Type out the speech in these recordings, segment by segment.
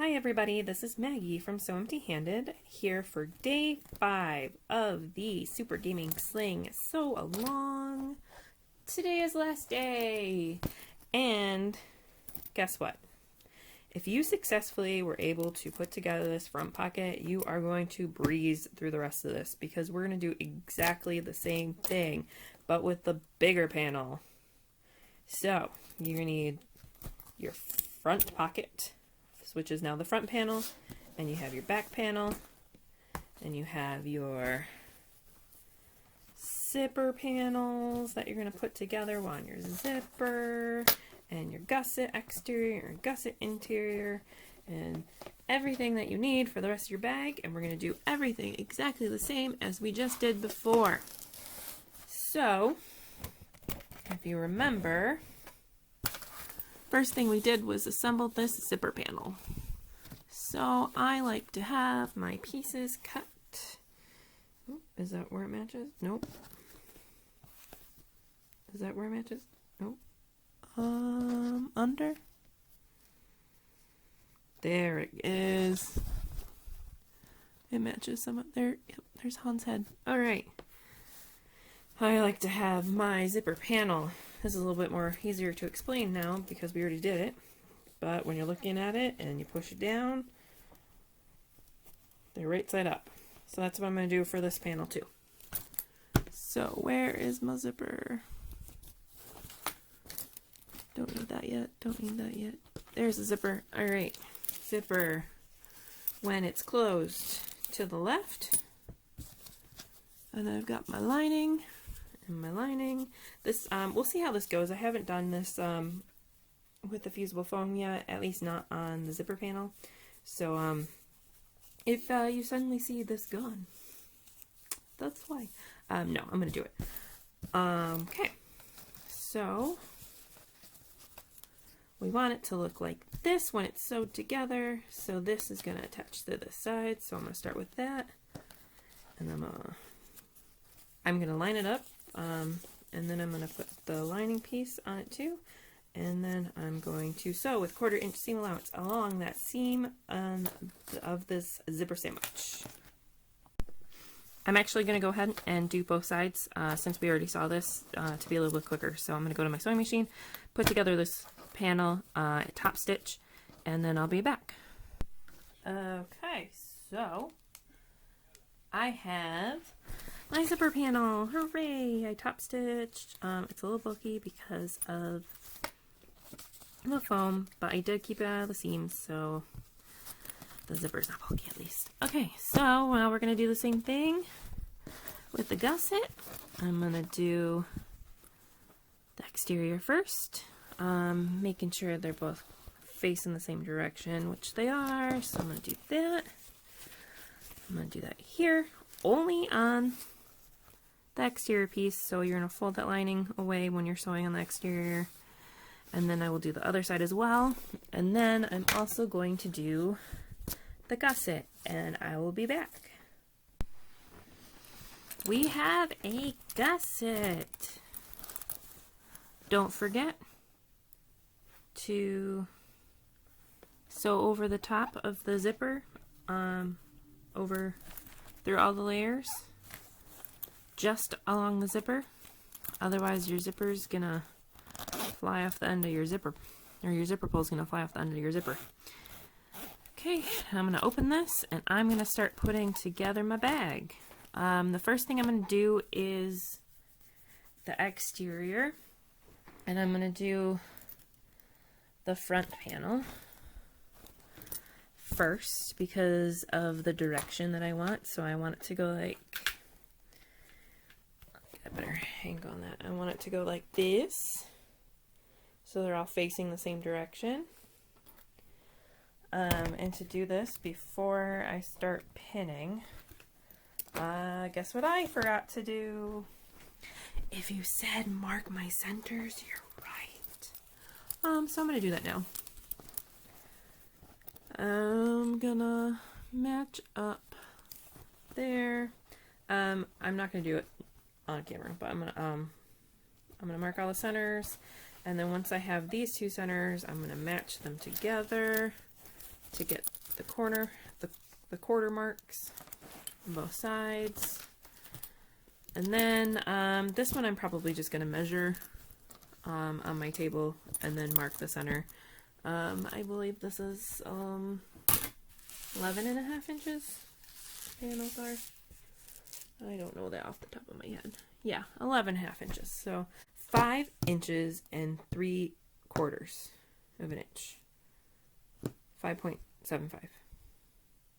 Hi everybody, this is Maggie from So Empty Handed, here for day 5 of the Super Gaming Sling Sew Along. Today is last day, and guess what? If you successfully were able to put together this front pocket, you are going to breeze through the rest of this, because we're going to do exactly the same thing, but with the bigger panel. So, you're going to need your front pocket, which is now the front panel, and you have your back panel, and you have your zipper panels that you're going to put together on your zipper, and your gusset exterior and gusset interior, and everything that you need for the rest of your bag. And we're going to do everything exactly the same as we just did before. So, if you remember, first thing we did was assemble this zipper panel. So I like to have my pieces cut. Ooh, is that where it matches? Nope. Is that where it matches? Nope. Under. There it is. It matches some up there. Yep, there's Han's head. Alright. I like to have my zipper panel. This is a little bit more easier to explain now because we already did it. But when you're looking at it and you push it down, they're right side up. So that's what I'm going to do for this panel too. So where is my zipper? Don't need that yet. Don't need that yet. There's the zipper. Alright. Zipper, when it's closed, to the left. And I've got my lining. And my lining. This, we'll see how this goes. I haven't done this with the fusible foam yet, at least not on the zipper panel. So, if you suddenly see this gone, that's why. No, I'm going to do it. Okay. So, we want it to look like this when it's sewed together. So this is going to attach to this side. So I'm going to start with that. And I'm going to line it up. And then I'm going to put the lining piece on it too. And then I'm going to sew with 1/4 inch seam allowance along that seam of this zipper sandwich. I'm actually going to go ahead and do both sides since we already saw this to be a little bit quicker. So I'm going to go to my sewing machine, put together this panel, top stitch, and then I'll be back. Okay, so I have my zipper panel. Hooray! I top stitched. It's a little bulky because of the foam, but I did keep it out of the seams, so the zipper's not bulky at least. Okay, so now we're going to do the same thing with the gusset. I'm going to do the exterior first, making sure they're both facing the same direction, which they are, so I'm going to do that. I'm going to do that here, only on the exterior piece, so you're going to fold that lining away when you're sewing on the exterior. And then I will do the other side as well. And then I'm also going to do the gusset, and I will be back. We have a gusset. Don't forget to sew over the top of the zipper, over through all the layers, just along the zipper. Otherwise your zipper's gonna fly off the end of your zipper, or your zipper pull's gonna fly off the end of your zipper. Okay, I'm gonna open this and I'm gonna start putting together my bag. The first thing I'm gonna do is the exterior, and I'm gonna do the front panel first because of the direction that I want. So I want it to go like, I better hang on that. I want it to go like this. So they're all facing the same direction. And to do this, before I start pinning, guess what I forgot to do? If you said mark my centers, you're right. So I'm going to do that now. I'm gonna match up there. I'm not going to do it on camera, but I'm gonna mark all the centers. And then once I have these two centers, I'm going to match them together to get the corner, the quarter marks on both sides. And then this one I'm probably just going to measure on my table and then mark the center. I believe this is 11.5 inches panels are. I don't know that off the top of my head. Yeah, 11.5 inches. So 5 inches and 3/4 of an inch. 5.75.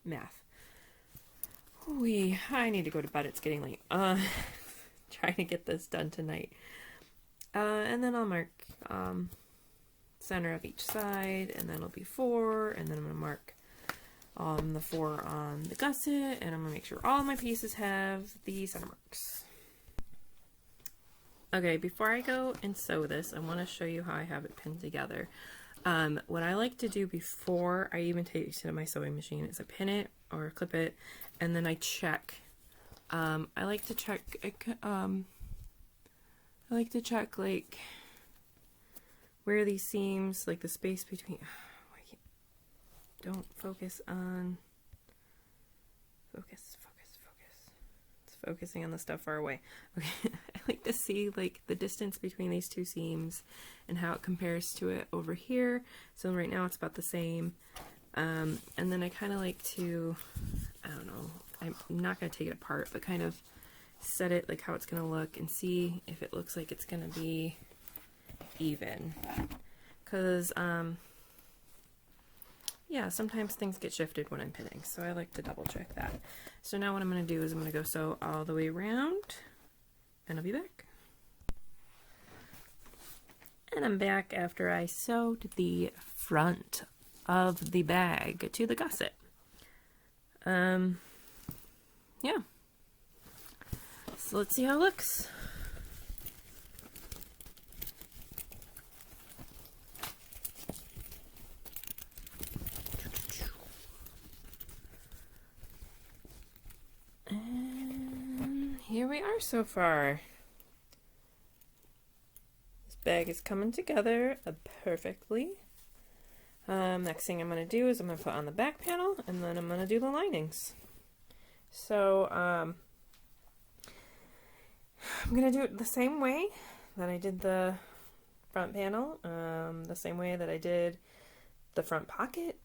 Math. I need to go to bed. It's getting late. Trying to get this done tonight. And then I'll mark center of each side, and then it'll be 4, and then I'm going to mark the 4 on the gusset, and I'm going to make sure all my pieces have the center marks. Okay, before I go and sew this, I want to show you how I have it pinned together. What I like to do before I even take it to my sewing machine is I pin it or clip it, and then I check. I like to check like where these seams, like the space between. Don't focus on. Focus. It's focusing on the stuff far away. Okay, I like to see like the distance between these two seams and how it compares to it over here. So right now it's about the same. And then I kind of like to, I don't know, I'm not going to take it apart, but kind of set it like how it's going to look and see if it looks like it's going to be even. Because, yeah, sometimes things get shifted when I'm pinning, so I like to double check that. So now what I'm going to do is I'm going to go sew all the way around, and I'll be back. And I'm back after I sewed the front of the bag to the gusset. Yeah. So let's see how it looks. And here we are so far. This bag is coming together perfectly. Next thing I'm going to do is I'm going to put on the back panel, and then I'm going to do the linings. So, I'm going to do it the same way that I did the front panel, the same way that I did the front pocket.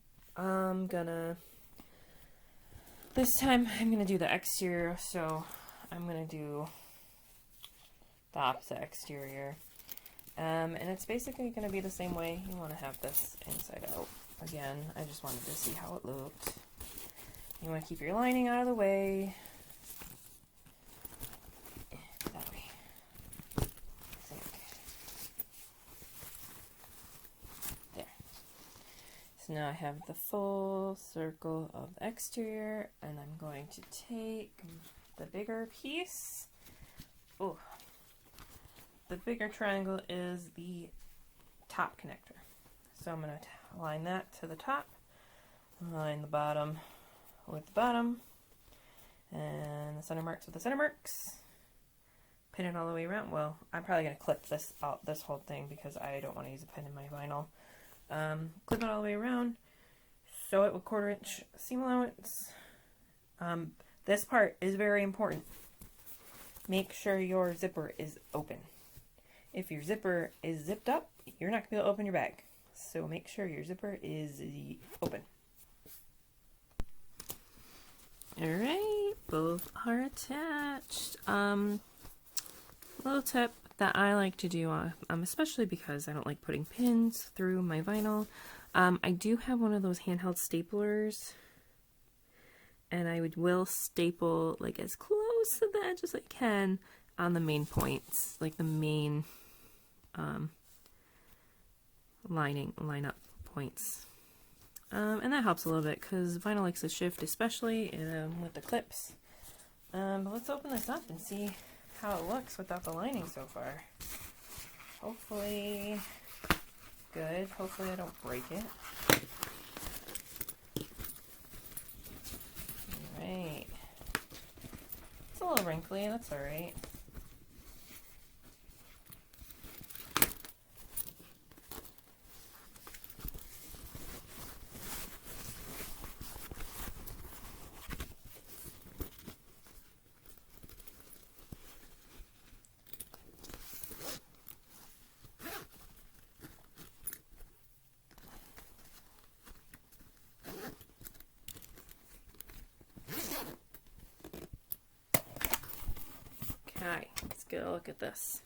This time I'm going to do the exterior, so I'm going to do the opposite exterior. And it's basically going to be the same way. You want to have this inside out. Again, I just wanted to see how it looked. You want to keep your lining out of the way. That way. I think. There. So now I have the full circle of the exterior, and I'm going to take the bigger piece. Oh. The bigger triangle is the top connector. So I'm going to line that to the top, line the bottom with the bottom, and the center marks with the center marks. Pin it all the way around. Well, I'm probably going to clip this out, this whole thing, because I don't want to use a pin in my vinyl. Clip it all the way around, sew it with 1/4 inch seam allowance. This part is very important. Make sure your zipper is open. If your zipper is zipped up, you're not going to be able to open your bag. So make sure your zipper is open. Alright, both are attached. Little tip that I like to do, especially because I don't like putting pins through my vinyl. I do have one of those handheld staplers, and I will staple like as close to the edge as I can on the main points, like the main line up points. And that helps a little bit because vinyl likes to shift, especially with the clips. But let's open this up and see how it looks without the lining so far. Hopefully good. Hopefully I don't break it. Alright. It's a little wrinkly, that's alright. get a look at this.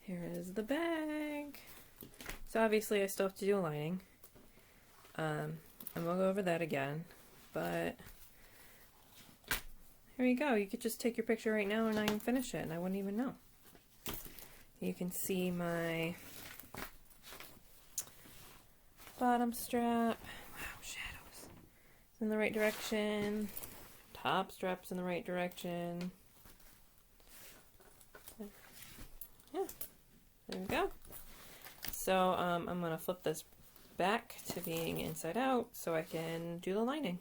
Here is the bag. So obviously I still have to do a lining. And we'll go over that again, but here you go. You could just take your picture right now and I can finish it and I wouldn't even know. You can see my bottom strap. Wow, shadows. It's in the right direction. Top strap's in the right direction. Yeah, there we go. So I'm going to flip this back to being inside out so I can do the lining.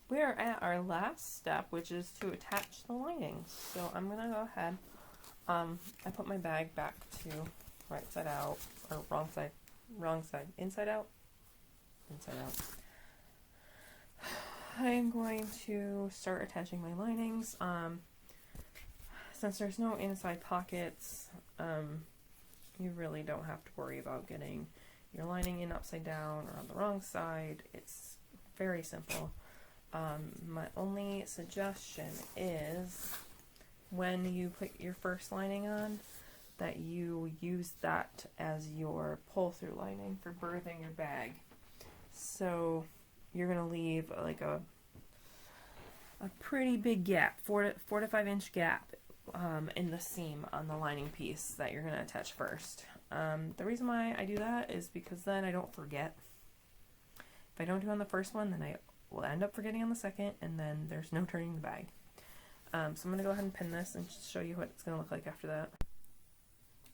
We are at our last step, which is to attach the lining. So I'm going to go ahead. I put my bag back to right side out, or wrong side, inside out, inside out. I am going to start attaching my linings. Since there's no inside pockets, you really don't have to worry about getting your lining in upside down or on the wrong side. It's very simple. My only suggestion is when you put your first lining on, that you use that as your pull-through lining for birthing your bag. So you're going to leave like a pretty big gap, 4 to 5 inch gap in the seam on the lining piece that you're going to attach first. The reason why I do that is because then I don't forget. If I don't do it on the first one, then I will end up forgetting on the second, and then there's no turning the bag. So I'm going to go ahead and pin this and show you what it's going to look like after that.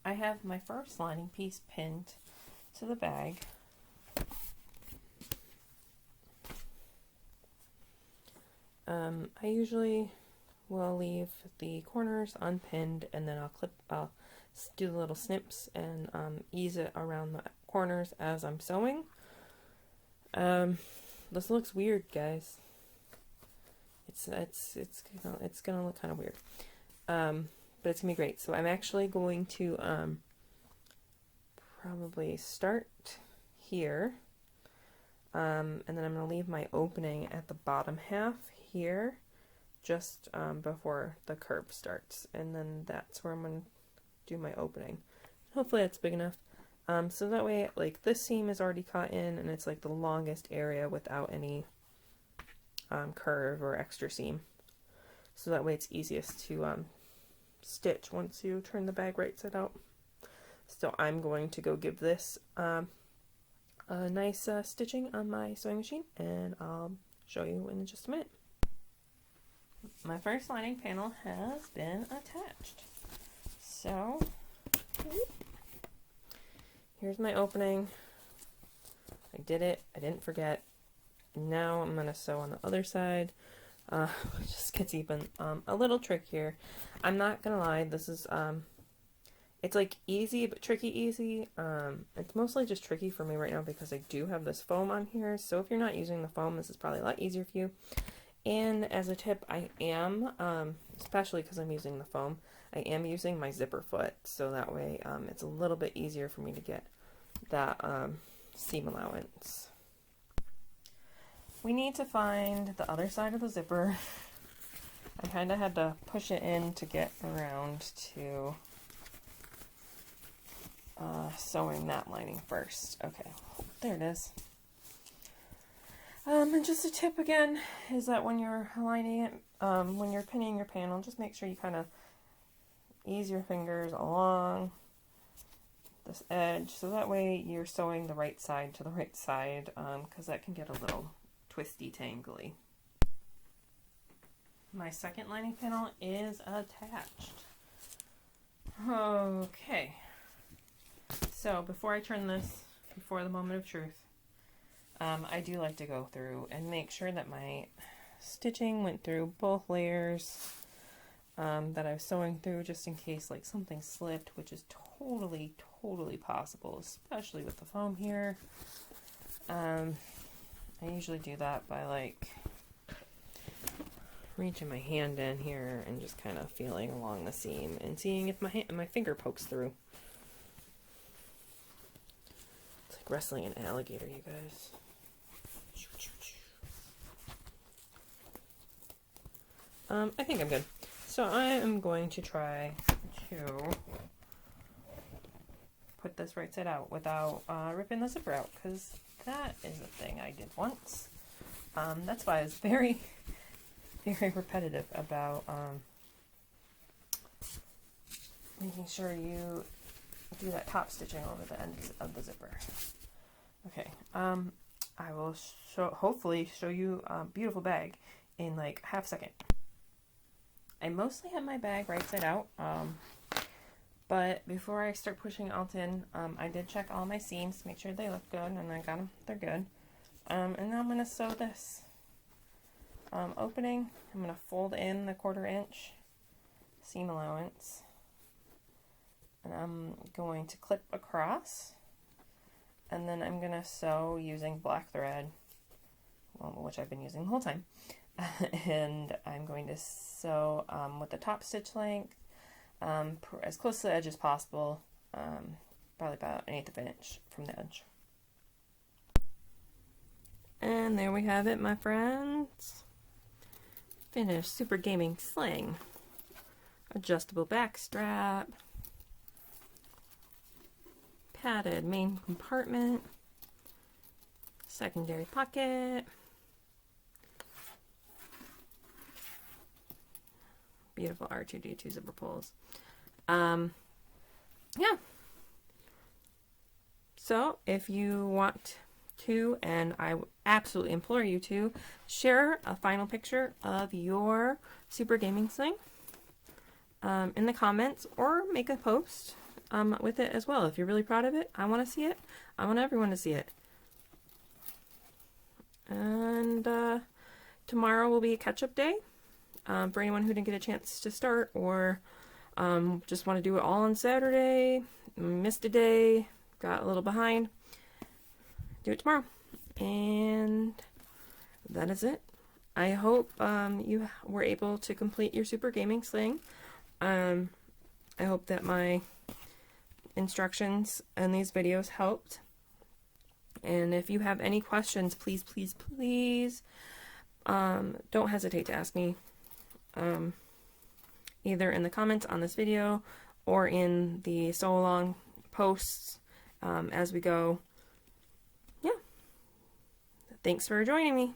I have my first lining piece pinned to the bag. I usually will leave the corners unpinned, and then I'll do the little snips and ease it around the corners as I'm sewing. This looks weird, guys. It's gonna look kind of weird, but it's gonna be great. So I'm actually going to probably start here, and then I'm gonna leave my opening at the bottom half here, just before the curve starts, and then that's where I'm gonna do my opening. Hopefully that's big enough. So that way, like, this seam is already cut in, and it's like the longest area without any curve or extra seam. So that way it's easiest to stitch once you turn the bag right side out. So I'm going to go give this a nice stitching on my sewing machine, and I'll show you in just a minute. My first lining panel has been attached. So here's my opening. I did it. I didn't forget. Now I'm going to sew on the other side. It just gets even a little trickier. I'm not going to lie. This is, it's like easy, but tricky easy. It's mostly just tricky for me right now because I do have this foam on here. So if you're not using the foam, this is probably a lot easier for you. And as a tip, I am, especially because I'm using the foam, I am using my zipper foot. So that way it's a little bit easier for me to get that seam allowance. We need to find the other side of the zipper. I kind of had to push it in to get around to sewing that lining first. Okay, there it is. And just a tip again is that when you're lining it, when you're pinning your panel, just make sure you kind of ease your fingers along this edge, so that way you're sewing the right side to the right side, because that can get a little twisty tangly. My second lining panel is attached. Okay, so before I turn this, before the moment of truth, I do like to go through and make sure that my stitching went through both layers that I was sewing through, just in case like something slipped, which is totally possible, especially with the foam here. I usually do that by like reaching my hand in here and just kind of feeling along the seam and seeing if my finger pokes through. It's like wrestling an alligator, you guys. I think I'm good. So I am going to try to put this right side out without ripping the zipper out, because that is a thing I did once. That's why I was very, very repetitive about making sure you do that top stitching over the ends of the zipper. Okay, I will hopefully show you a beautiful bag in like half a second. I mostly have my bag right side out, but before I start pushing it out in, I did check all my seams to make sure they look good, and I got them, they're good. And now I'm going to sew this opening. I'm going to fold in the 1/4 inch seam allowance, and I'm going to clip across, and then I'm going to sew using black thread, which I've been using the whole time. And I'm going to sew with the top stitch length as close to the edge as possible, probably about 1/8 of an inch from the edge. And there we have it, my friends. Finished Super Gaming Sling. Adjustable back strap. Padded main compartment. Secondary pocket. Beautiful R2D2 zipper pulls. Yeah. So if you want to, and I absolutely implore you to, share a final picture of your Super Gaming Sling in the comments, or make a post with it as well. If you're really proud of it, I want to see it. I want everyone to see it. And tomorrow will be a catch-up day for anyone who didn't get a chance to start, or just want to do it all on Saturday, missed a day, got a little behind. Do it tomorrow. And that is it. I hope you were able to complete your Super Gaming Sling. I hope that my instructions and these videos helped. And if you have any questions, please, please, please don't hesitate to ask me, either in the comments on this video or in the sew along posts as we go. Yeah. Thanks for joining me.